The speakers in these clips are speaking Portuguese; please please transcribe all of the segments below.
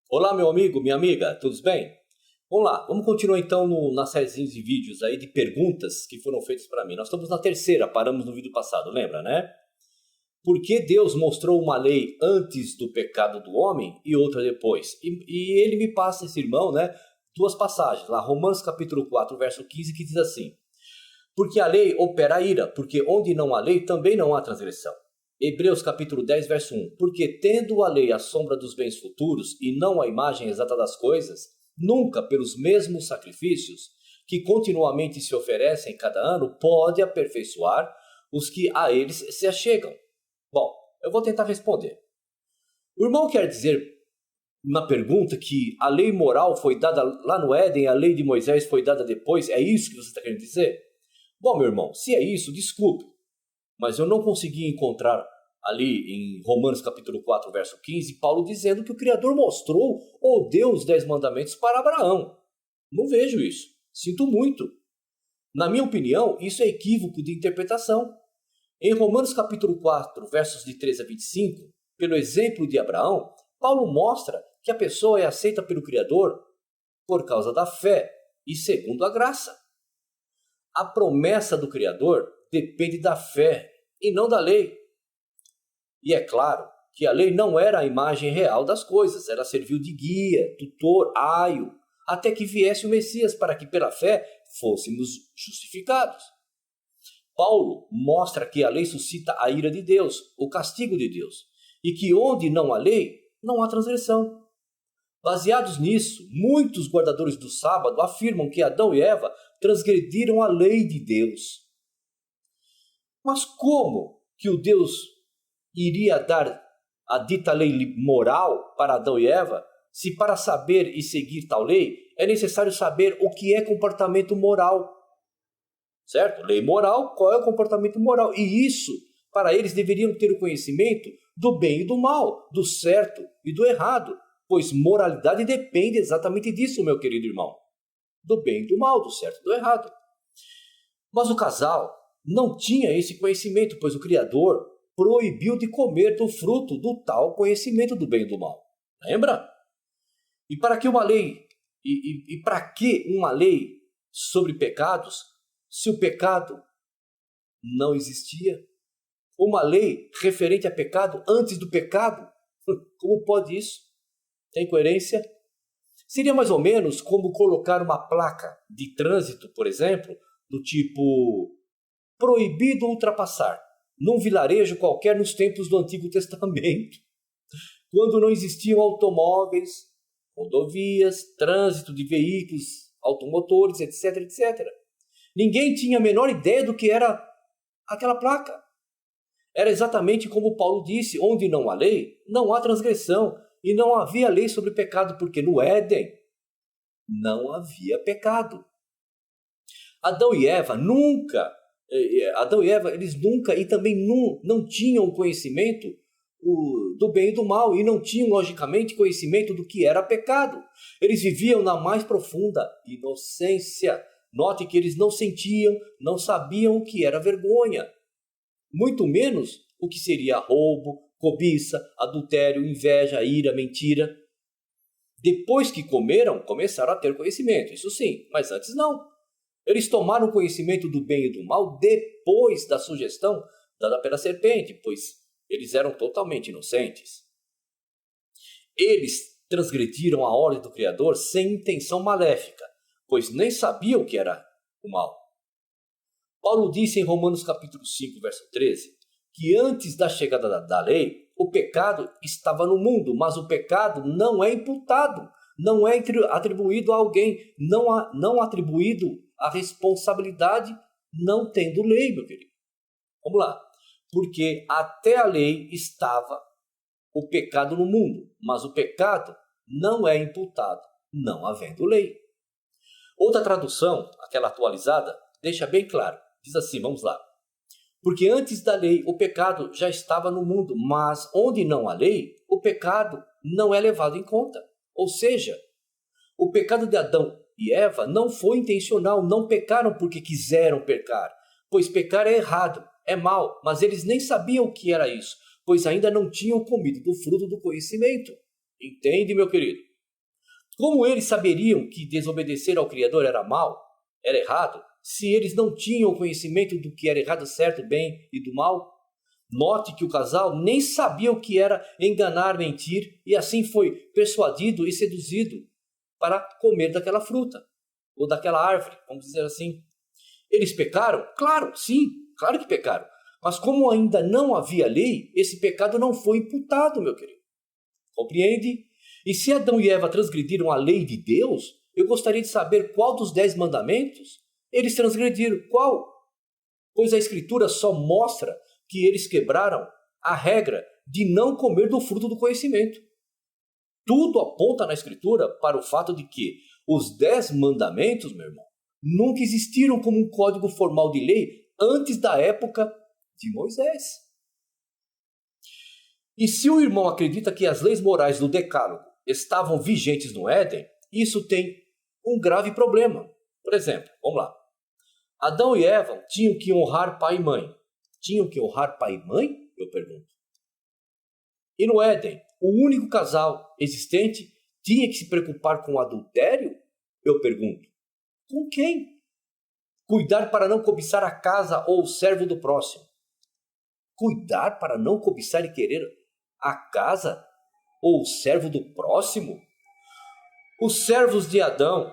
Olá, meu amigo, minha amiga, tudo bem? Vamos lá, vamos continuar então na sériezinha de vídeos aí de perguntas que foram feitas para mim. Nós estamos na terceira, paramos no vídeo passado, lembra, né? Por que Deus mostrou uma lei antes do pecado do homem e outra depois? E ele me passa, esse irmão, né, duas passagens, lá Romanos capítulo 4, verso 15, que diz assim: porque a lei opera a ira, porque onde não há lei também não há transgressão. Hebreus capítulo 10, verso 1. Porque tendo a lei a sombra dos bens futuros e não a imagem exata das coisas, nunca pelos mesmos sacrifícios que continuamente se oferecem cada ano, pode aperfeiçoar os que a eles se achegam. Bom, eu vou tentar responder. O irmão quer dizer na pergunta que a lei moral foi dada lá no Éden, a lei de Moisés foi dada depois, é isso que você está querendo dizer? Bom, meu irmão, se é isso, desculpe, mas eu não consegui encontrar ali em Romanos capítulo 4, verso 15, Paulo dizendo que o Criador mostrou ou deu os 10 mandamentos para Abraão. Não vejo isso. Sinto muito. Na minha opinião, isso é equívoco de interpretação. Em Romanos capítulo 4, versos de 13 a 25, pelo exemplo de Abraão, Paulo mostra que a pessoa é aceita pelo Criador por causa da fé e segundo a graça. A promessa do Criador depende da fé e não da lei. E é claro que a lei não era a imagem real das coisas, ela serviu de guia, tutor, aio, até que viesse o Messias para que pela fé fôssemos justificados. Paulo mostra que a lei suscita a ira de Deus, o castigo de Deus, e que onde não há lei, não há transgressão. Baseados nisso, muitos guardadores do sábado afirmam que Adão e Eva transgrediram a lei de Deus. Mas como que o Deus iria dar a dita lei moral para Adão e Eva, se para saber e seguir tal lei é necessário saber o que é comportamento moral? Certo? Lei moral, qual é o comportamento moral? E isso, para eles, deveriam ter o conhecimento do bem e do mal, do certo e do errado, pois moralidade depende exatamente disso, meu querido irmão. Do bem e do mal, do certo e do errado. Mas o casal não tinha esse conhecimento, pois o Criador proibiu de comer do fruto do tal conhecimento do bem e do mal. Lembra? E para que uma lei, para que uma lei sobre pecados, se o pecado não existia? Uma lei referente a pecado antes do pecado? Como pode isso? Tem coerência? Seria mais ou menos como colocar uma placa de trânsito, por exemplo, do tipo proibido ultrapassar, num vilarejo qualquer nos tempos do Antigo Testamento, quando não existiam automóveis, rodovias, trânsito de veículos, automotores, etc, etc. Ninguém tinha a menor ideia do que era aquela placa. Era exatamente como Paulo disse, onde não há lei, não há transgressão, e não havia lei sobre pecado, porque no Éden não havia pecado. Adão e Eva, eles nunca e também não tinham conhecimento do bem e do mal, e não tinham, logicamente, conhecimento do que era pecado. Eles viviam na mais profunda inocência. Note que eles não sentiam, não sabiam o que era vergonha, muito menos o que seria roubo, cobiça, adultério, inveja, ira, mentira. Depois que comeram, começaram a ter conhecimento, isso sim, mas antes não. Eles tomaram conhecimento do bem e do mal depois da sugestão dada pela serpente, pois eles eram totalmente inocentes. Eles transgrediram a ordem do Criador sem intenção maléfica, pois nem sabiam o que era o mal. Paulo disse em Romanos capítulo 5, verso 13, que antes da chegada da lei, o pecado estava no mundo, mas o pecado não é imputado, não é atribuído a alguém, não atribuído a responsabilidade, não tendo lei, meu querido. Vamos lá. Porque até a lei estava o pecado no mundo, mas o pecado não é imputado, não havendo lei. Outra tradução, aquela atualizada, deixa bem claro. Diz assim, vamos lá. Porque antes da lei, o pecado já estava no mundo, mas onde não há lei, o pecado não é levado em conta. Ou seja, o pecado de Adão e Eva não foi intencional, não pecaram porque quiseram pecar, pois pecar é errado, é mal, mas eles nem sabiam o que era isso, pois ainda não tinham comido do fruto do conhecimento. Entende, meu querido? Como eles saberiam que desobedecer ao Criador era mal, era errado, se eles não tinham conhecimento do que era errado, certo, bem e do mal? Note que o casal nem sabia o que era enganar, mentir, e assim foi persuadido e seduzido para comer daquela fruta, ou daquela árvore, vamos dizer assim. Eles pecaram? Claro, sim, claro que pecaram. Mas como ainda não havia lei, esse pecado não foi imputado, meu querido. Compreende? E se Adão e Eva transgrediram a lei de Deus, eu gostaria de saber qual dos 10 mandamentos eles transgrediram. Qual? Pois a Escritura só mostra que eles quebraram a regra de não comer do fruto do conhecimento. Tudo aponta na Escritura para o fato de que os 10 mandamentos, meu irmão, nunca existiram como um código formal de lei antes da época de Moisés. E se o irmão acredita que as leis morais do Decálogo estavam vigentes no Éden, isso tem um grave problema. Por exemplo, vamos lá. Adão e Eva tinham que honrar pai e mãe. Tinham que honrar pai e mãe? Eu pergunto. E no Éden, o único casal existente tinha que se preocupar com o adultério? Eu pergunto. Com quem? Cuidar para não cobiçar a casa ou o servo do próximo. Cuidar para não cobiçar e querer a casa ou o servo do próximo? Os servos de Adão,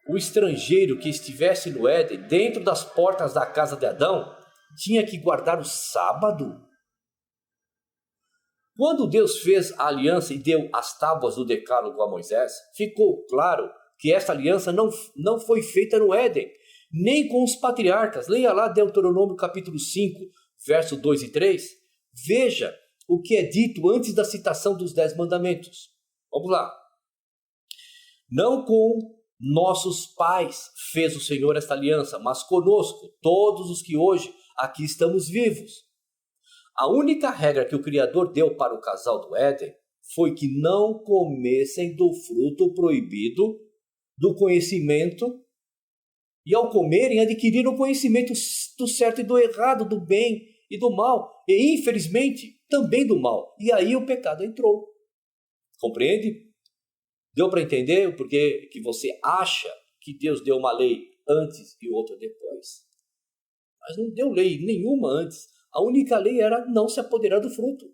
o estrangeiro que estivesse no Éden, dentro das portas da casa de Adão, tinha que guardar o sábado? Quando Deus fez a aliança e deu as tábuas do decálogo a Moisés, ficou claro que essa aliança não foi feita no Éden, nem com os patriarcas. Leia lá Deuteronômio capítulo 5, verso 2 e 3. Veja o que é dito antes da citação dos 10 mandamentos. Vamos lá. Não com nossos pais fez o Senhor esta aliança, mas conosco, todos os que hoje aqui estamos vivos. A única regra que o Criador deu para o casal do Éden foi que não comessem do fruto proibido do conhecimento, e ao comerem adquiriram o conhecimento do certo e do errado, do bem e do mal, e infelizmente também do mal. E aí o pecado entrou. Compreende? Deu para entender o porquê que você acha que Deus deu uma lei antes e outra depois? Mas não deu lei nenhuma antes. A única lei era não se apoderar do fruto.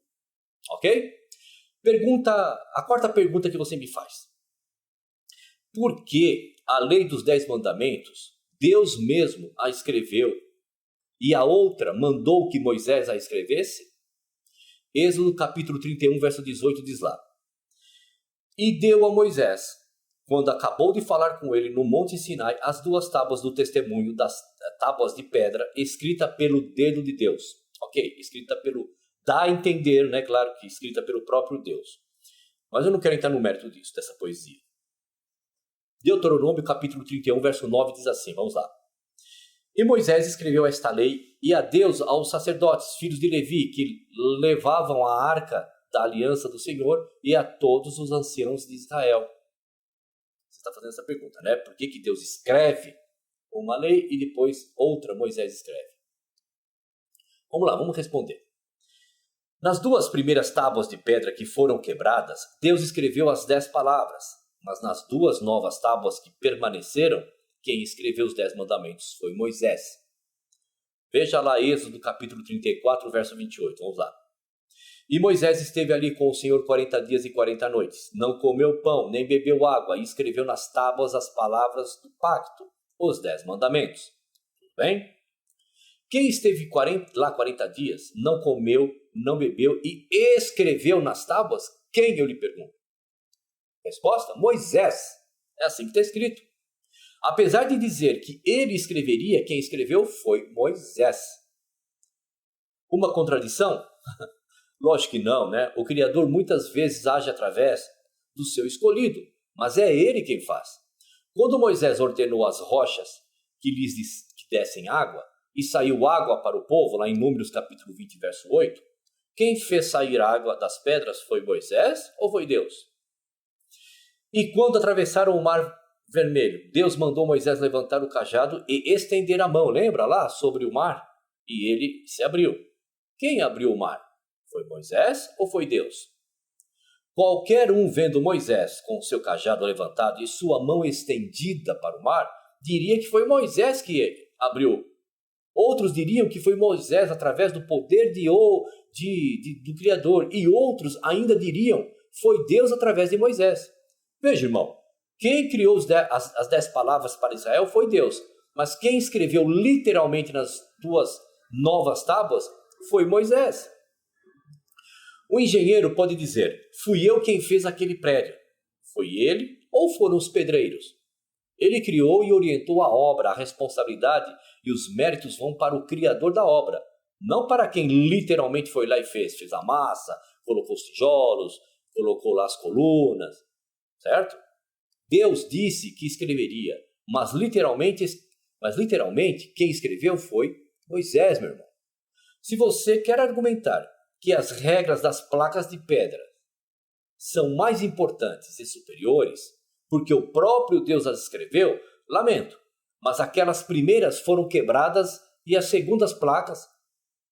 Ok? A quarta pergunta que você me faz. Por que a lei dos 10 mandamentos, Deus mesmo a escreveu e a outra mandou que Moisés a escrevesse? Êxodo capítulo 31, verso 18 diz lá. E deu a Moisés, quando acabou de falar com ele no Monte Sinai, as 2 tábuas do testemunho, das tábuas de pedra, escrita pelo dedo de Deus. Ok, escrita pelo... Dá a entender, né? Claro que escrita pelo próprio Deus. Mas eu não quero entrar no mérito disso, dessa poesia. Deuteronômio capítulo 31, verso 9 diz assim, vamos lá. E Moisés escreveu esta lei e a Deus aos sacerdotes, filhos de Levi, que levavam a arca da aliança do Senhor, e a todos os anciãos de Israel. Você está fazendo essa pergunta, né? Por que Deus escreve uma lei e depois outra Moisés escreve? Vamos lá, vamos responder. Nas 2 primeiras tábuas de pedra que foram quebradas, Deus escreveu as 10 palavras, mas nas 2 novas tábuas que permaneceram, quem escreveu os 10 mandamentos foi Moisés. Veja lá Êxodo capítulo 34, verso 28, vamos lá. E Moisés esteve ali com o Senhor 40 dias e 40 noites. Não comeu pão, nem bebeu água, e escreveu nas tábuas as palavras do pacto, os 10 mandamentos. Tudo bem? Quem esteve lá 40 dias, não comeu, não bebeu e escreveu nas tábuas? Quem, eu lhe pergunto? Resposta? Moisés. É assim que está escrito. Apesar de dizer que ele escreveria, quem escreveu foi Moisés. Uma contradição? Lógico que não, né? O Criador muitas vezes age através do seu escolhido, mas é ele quem faz. Quando Moisés ordenou às rochas que lhes dessem água, e saiu água para o povo, lá em Números capítulo 20, verso 8, quem fez sair água das pedras foi Moisés ou foi Deus? E quando atravessaram o mar vermelho. Deus mandou Moisés levantar o cajado e estender a mão, lembra lá, sobre o mar? E ele se abriu. Quem abriu o mar? Foi Moisés ou foi Deus? Qualquer um vendo Moisés com seu cajado levantado e sua mão estendida para o mar, diria que foi Moisés que abriu. Outros diriam que foi Moisés através do poder do Criador. E outros ainda diriam foi Deus através de Moisés. Veja, irmão, quem criou as 10 palavras para Israel foi Deus. Mas quem escreveu literalmente nas 2 novas tábuas foi Moisés. O engenheiro pode dizer, fui eu quem fez aquele prédio. Foi ele ou foram os pedreiros? Ele criou e orientou a obra, a responsabilidade e os méritos vão para o criador da obra, não para quem literalmente foi lá e fez. Fez a massa, colocou os tijolos, colocou lá as colunas, certo? Deus disse que escreveria, mas literalmente quem escreveu foi Moisés, meu irmão. Se você quer argumentar que as regras das placas de pedra são mais importantes e superiores, porque o próprio Deus as escreveu, lamento, mas aquelas primeiras foram quebradas e as segundas placas,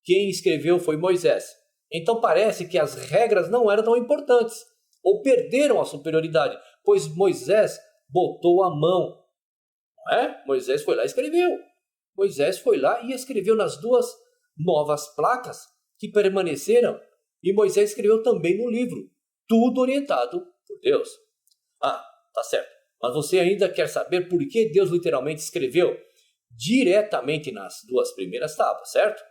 quem escreveu foi Moisés. Então parece que as regras não eram tão importantes, ou perderam a superioridade, pois Moisés botou a mão, não é? Moisés foi lá e escreveu. Moisés foi lá e escreveu nas 2 novas placas que permaneceram, e Moisés escreveu também no livro, tudo orientado por Deus. Ah, tá certo. Mas você ainda quer saber por que Deus literalmente escreveu diretamente nas 2 primeiras tábuas, certo?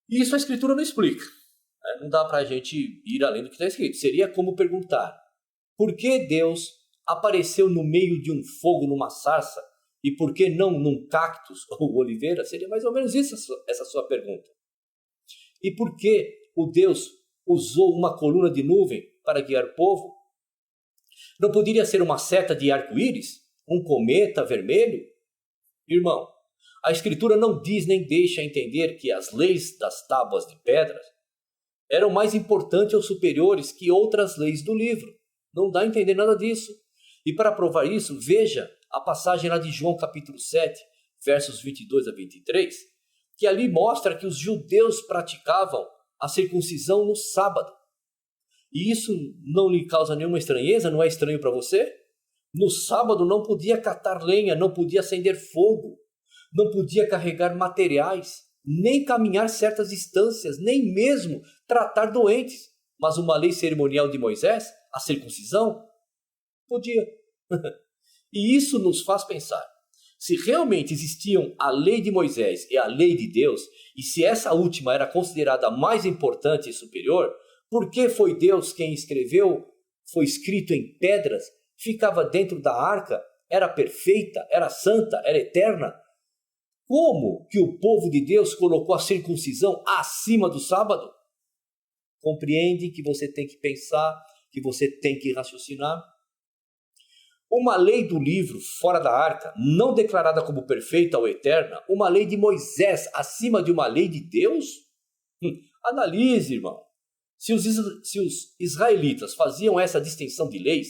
E isso a Escritura não explica. Não dá para a gente ir além do que está escrito. Seria como perguntar, por que Deus apareceu no meio de um fogo numa sarça e por que não num cactus ou oliveira? Seria mais ou menos isso essa sua pergunta. E por que o Deus usou uma coluna de nuvem para guiar o povo? Não poderia ser uma seta de arco-íris? Um cometa vermelho? Irmão, a Escritura não diz nem deixa entender que as leis das tábuas de pedra eram mais importantes ou superiores que outras leis do livro. Não dá a entender nada disso. E para provar isso, veja a passagem lá de João capítulo 7, versos 22 a 23, que ali mostra que os judeus praticavam a circuncisão no sábado. E isso não lhe causa nenhuma estranheza? Não é estranho para você? No sábado não podia catar lenha, não podia acender fogo, não podia carregar materiais, nem caminhar certas distâncias, nem mesmo tratar doentes. Mas uma lei cerimonial de Moisés, a circuncisão, podia. E isso nos faz pensar, se realmente existiam a lei de Moisés e a lei de Deus, e se essa última era considerada mais importante e superior, por que foi Deus quem escreveu, foi escrito em pedras, ficava dentro da arca, era perfeita, era santa, era eterna? Como que o povo de Deus colocou a circuncisão acima do sábado? Compreende que você tem que pensar, que você tem que raciocinar? Uma lei do livro fora da arca, não declarada como perfeita ou eterna, uma lei de Moisés acima de uma lei de Deus? Analise, irmão. Se os israelitas faziam essa distinção de leis,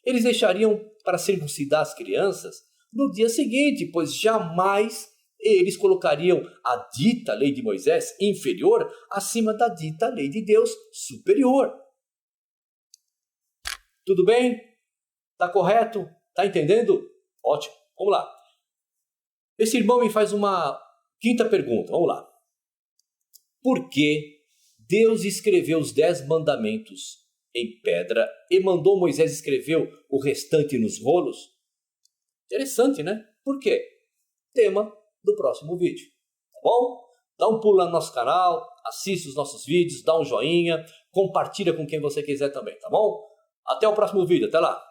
eles deixariam para circuncidar as crianças no dia seguinte, pois jamais eles colocariam a dita lei de Moisés inferior acima da dita lei de Deus superior. Tudo bem? Está correto? Está entendendo? Ótimo. Vamos lá. Esse irmão me faz uma 5ª pergunta. Vamos lá. Por que Deus escreveu os 10 mandamentos em pedra e mandou Moisés escrever o restante nos rolos? Interessante, né? Por quê? Tema do próximo vídeo. Tá bom? Dá um pulo lá no nosso canal, assiste os nossos vídeos, dá um joinha, compartilha com quem você quiser também, tá bom? Até o próximo vídeo. Até lá.